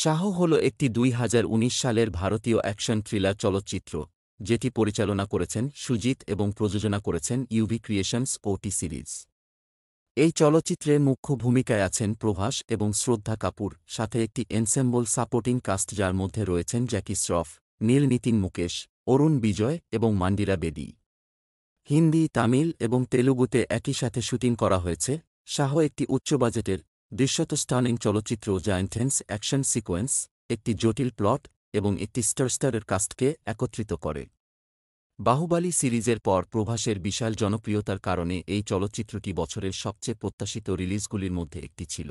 শাহ হল একটি 2019 সালের ভারতীয় অ্যাকশন থ্রিলার চলচ্চিত্র যেটি পরিচালনা করেছেন সুজিত এবং প্রযোজনা করেছেন ইউভি ক্রিয়েশনস ওটি সিরিজ। এই চলচ্চিত্রের মুখ্য ভূমিকায় আছেন প্রভাস এবং শ্রদ্ধা কাপুর, সাথে একটি এনসেম্বল সাপোর্টিং কাস্ট যার মধ্যে রয়েছেন জ্যাকি শ্রফ, নীল নিতিন মুকেশ, অরুণ বিজয় এবং মান্ডিরা বেদি। হিন্দি, তামিল এবং তেলুগুতে একই সাথে শুটিং করা হয়েছে। শাহ একটি উচ্চ বাজেটের, দৃশ্যত স্টানিং চলচ্চিত্র যা ইন্টেন্স অ্যাকশন সিকোয়েন্স, একটি জটিল প্লট এবং একটি স্টারের কাস্টকে একত্রিত করে। বাহুবালী সিরিজের পর প্রভাসের বিশাল জনপ্রিয়তার কারণে এই চলচ্চিত্রটি বছরের সবচেয়ে প্রত্যাশিত রিলিজগুলির মধ্যে একটি ছিল।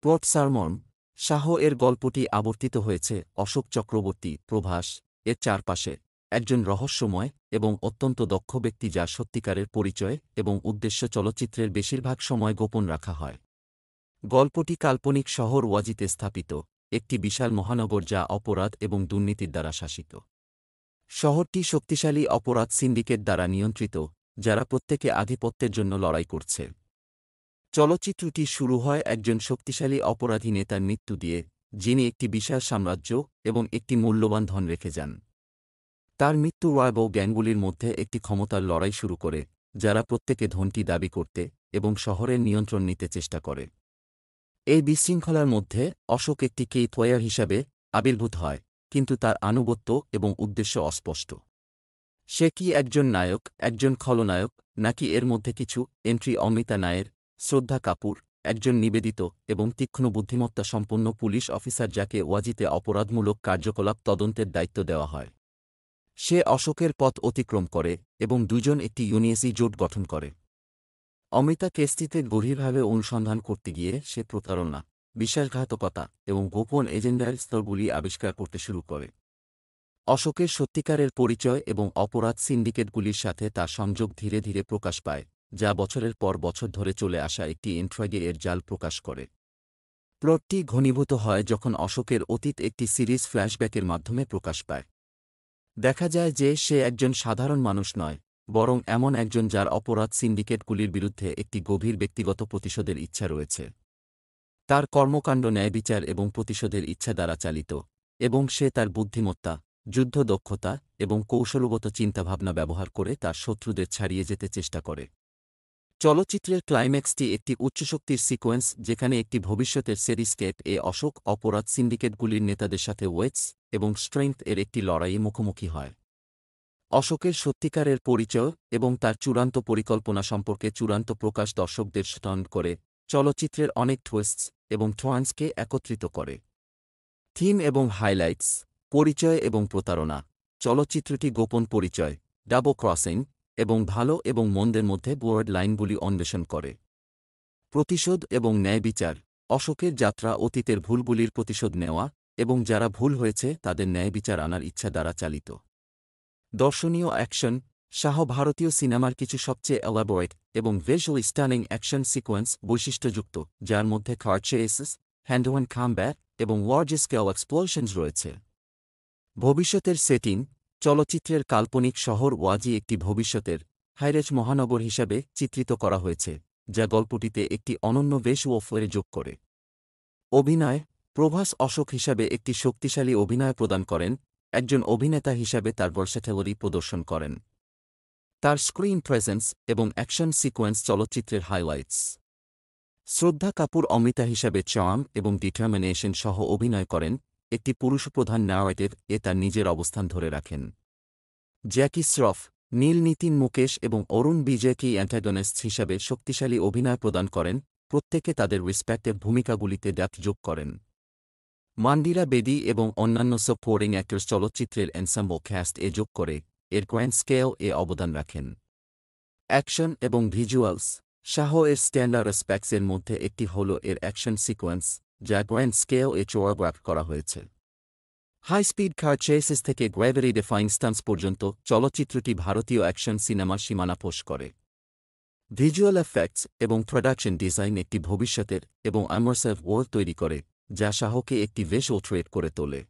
প্লট সারমর্ম: শাহ এর গল্পটি আবর্তিত হয়েছে অশোক চক্রবর্তী প্রভাস এর চারপাশে, একজন রহস্যময় এবং অত্যন্ত দক্ষ ব্যক্তি যার সত্যিকারের পরিচয় এবং উদ্দেশ্য চলচ্চিত্রের বেশিরভাগ সময় গোপন রাখা হয়। গল্পটি কাল্পনিক শহর ওয়াজিতে স্থাপিত, একটি বিশাল মহানগর যা অপরাধ এবং দুর্নীতির দ্বারা শাসিত। শহরটি শক্তিশালী অপরাধ সিন্ডিকেট দ্বারা নিয়ন্ত্রিত, যারা প্রত্যেকে আধিপত্যের জন্য লড়াই করছে। চলচ্চিত্রটি শুরু হয় একজন শক্তিশালী অপরাধী নেতার মৃত্যু দিয়ে, যিনি একটি বিশাল সাম্রাজ্য এবং একটি মূল্যবান ধন রেখে যান। তার মৃত্যু রয়ব গ্যাংগুলির মধ্যে একটি ক্ষমতার লড়াই শুরু করে, যারা প্রত্যেকে ধনটি দাবি করতে এবং শহরের নিয়ন্ত্রণ নিতে চেষ্টা করে। এই বিশৃঙ্খলার মধ্যে অশোক একটি প্লেয়ার হিসাবে আবির্ভূত হয়, কিন্তু তার আনুগত্য এবং উদ্দেশ্য অস্পষ্ট। সে কি একজন নায়ক, একজন খলনায়ক, নাকি এর মধ্যে কিছু? এন্ট্রি: অমৃতা নায়ের, শ্রদ্ধা কাপুর, একজন নিবেদিত এবং তীক্ষ্ণ বুদ্ধিমত্তা সম্পন্ন পুলিশ অফিসার যাকে ওয়াজিতে অপরাধমূলক কার্যকলাপ তদন্তের দায়িত্ব দেওয়া হয়। সে অশোকের পথ অতিক্রম করে এবং দুজন একটি ইউনিয়সি জোট গঠন করে। অমৃতা কেসটিতে গভীরভাবে অনুসন্ধান করতে গিয়ে সে প্রতারণা, বিশ্বাসঘাতকতা এবং গোপন এজেন্ডার স্তরগুলি আবিষ্কার করতে শুরু করে। অশোকের সত্যিকারের পরিচয় এবং অপরাধ সিন্ডিকেটগুলির সাথে তার সংযোগ ধীরে ধীরে প্রকাশ পায়, যা বছরের পর বছর ধরে চলে আসা একটি ইন্ট্রাইগে এর জাল প্রকাশ করে। প্লটটি ঘনীভূত হয় যখন অশোকের অতীত একটি সিরিজ ফ্ল্যাশব্যাকের মাধ্যমে প্রকাশ পায়। দেখা যায় যে সে একজন সাধারণ মানুষ নয়, বরং এমন একজন যার অপরাধ সিন্ডিকেটগুলির বিরুদ্ধে একটি গভীর ব্যক্তিগত প্রতিশোধের ইচ্ছা রয়েছে। তার কর্মকাণ্ড ন্যায়বিচার এবং প্রতিশোধের ইচ্ছা দ্বারা চালিত, এবং সে তার বুদ্ধিমত্তা, যুদ্ধ দক্ষতা এবং কৌশলগত চিন্তাভাবনা ব্যবহার করে তার শত্রুদের ছাড়িয়ে যেতে চেষ্টা করে। চলচ্চিত্রের ক্লাইম্যাক্সটি একটি উচ্চশক্তির সিকোয়েন্স যেখানে একটি ভবিষ্যতের সেরিস্কেপ অশোক অপরাধ সিন্ডিকেটগুলির নেতাদের সাথে ওয়েটস এবং স্ট্রেংথ এর একটি লড়াইয়ে মুখোমুখি হয়। অশোকের সত্যিকারের পরিচয় এবং তার চূড়ান্ত পরিকল্পনা সম্পর্কে চূড়ান্ত প্রকাশ দর্শকদের স্টন করে, চলচ্চিত্রের অনেক টুইস্টস এবং টার্নসকে একত্রিত করে। থিম এবং হাইলাইটস: পরিচয় এবং প্রতারণা: চলচ্চিত্রটি গোপন পরিচয়, ডাবল ক্রসিং এবং ভালো এবং মন্দের মধ্যে বোর্ড লাইনগুলি অন্বেষণ করে। প্রতিশোধ এবং ন্যায়বিচার: অশোকের যাত্রা অতীতের ভুলগুলির প্রতিশোধ নেওয়া এবং যারা ভুল হয়েছে তাদের ন্যায়বিচার আনার ইচ্ছা দ্বারা চালিত। দর্শনীয় অ্যাকশন: শাহ ভারতীয় সিনেমার কিছু সবচেয়ে এলাবোরেট এবং ভিজুয়ালি স্টানিং অ্যাকশন সিকোয়েন্স বৈশিষ্ট্যযুক্ত, যার মধ্যে কার চেসেস, হ্যান্ড-টু-হ্যান্ড কম্ব্যাট এবং লার্জ স্কেল এক্সপ্লোশনস রয়েছে। ভবিষ্যতের সেটিং: চলচ্চিত্রের কাল্পনিক শহর ওয়াজি একটি ভবিষ্যতের হাইরেজ মহানগর হিসাবে চিত্রিত করা হয়েছে, যা গল্পটিতে একটি অনন্য ওয়্যারে যোগ করে। অভিনয়: প্রভাস অশোক হিসাবে একটি শক্তিশালী অভিনয় প্রদান করেন, একজন অভিনেতা হিসাবে তার ভার্সেটিলিটি প্রদর্শন করেন। তার স্ক্রিন প্রেজেন্স এবং অ্যাকশন সিকোয়েন্স চলচ্চিত্রের হাইলাইটস। শ্রদ্ধা কাপুর অমৃতা হিসাবে চার্ম এবং ডিটারমিনেশন সহ অভিনয় করেন, একটি পুরুষপ্রধান ন্যারেটিভ তার নিজের অবস্থান ধরে রাখেন। জ্যাকি শ্রফ, নীল নিতিন মুকেশ এবং অরুণ বিজয়কে অ্যান্টাগনিস্টস হিসাবে শক্তিশালী অভিনয় প্রদান করেন, প্রত্যেকে তাদের রেসপেক্টিভ ভূমিকাগুলিতে ডেপথ যোগ করেন। মান্ডিরা বেদি এবং অন্যান্য সাপোর্টিং অ্যাক্টরস চলচ্চিত্রের এনসেম্বল ক্যাস্ট যোগ করে এর গ্র্যান্ড স্কেল অবদান রাখেন। অ্যাকশন এবং ভিজুয়ালস: শাহ এর স্ট্যান্ডার্ড অ্যাসপেক্টসের মধ্যে একটি হল এর অ্যাকশন সিকোয়েন্স, যা গ্র্যান্ড স্কেল কোরিওগ্রাফ করা হয়েছে। হাই স্পিড কার চেসেস থেকে গ্র্যাভিটি ডিফাইং স্টান্টস পর্যন্ত চলচ্চিত্রটি ভারতীয় অ্যাকশন সিনেমার সীমানা পোষ করে। ভিজুয়াল এফেক্টস এবং প্রোডাকশন ডিজাইন একটি ভবিষ্যতের এবং ইমার্সিভ ওয়ার্ল্ড তৈরি করে, যা শাহকে একটি ভিজুয়াল ট্রেড করে তোলে।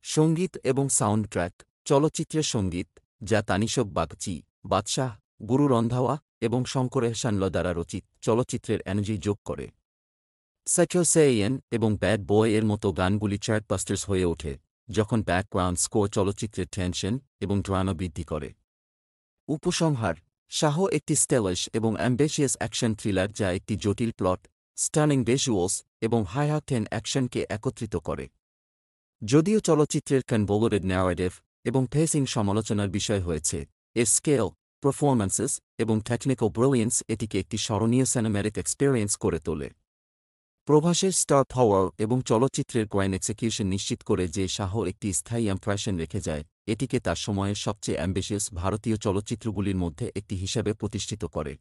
সঙ্গীত এবং সাউন্ড ট্র্যাক: চলচ্চিত্রের সঙ্গীত, যা তানিশক বাগচি, বাদশাহ, গুরু রন্ধাওয়া এবং শঙ্কর এহসানল দ্বারা রচিত, চলচ্চিত্রের এনার্জি যোগ করে। সাইকোসেইয়েন এবং ব্যাড বয় এর মতো গানগুলি চার্টবাস্টার্স হয়ে ওঠে, যখন ব্যাকগ্রাউন্ড স্কোর চলচ্চিত্রের টেনশন এবং ড্রামা বৃদ্ধি করে। উপসংহার: শাহ একটি স্টাইলিশ এবং অ্যাম্বিশিয়াস অ্যাকশন থ্রিলার যা একটি জটিল প্লট, স্টানিং ভিজুয়ালস এবং হাই-অকটেন অ্যাকশনকে একত্রিত করে। যদিও চলচ্চিত্রের কনভলুটেড ন্যারেটিভ এবং পেসিং সমালোচনার বিষয় হয়েছে, এর স্কেল, পারফরম্যান্সেস এবং টেকনিক্যাল ব্রিলিয়েন্স এটিকে একটি স্মরণীয় সিনেম্যাটিক এক্সপেরিয়েন্স করে তোলে। প্রভাসের স্টার পাওয়ার এবং চলচ্চিত্রের গ্র্যান্ড এক্সিকিউশন নিশ্চিত করে যে শাহ একটি স্থায়ী ইমপ্রেশন রেখে যায়, এটিকে তার সময়ের সবচেয়ে অ্যাম্বিশিয়াস ভারতীয় চলচ্চিত্রগুলির মধ্যে একটি হিসাবে প্রতিষ্ঠিত করে।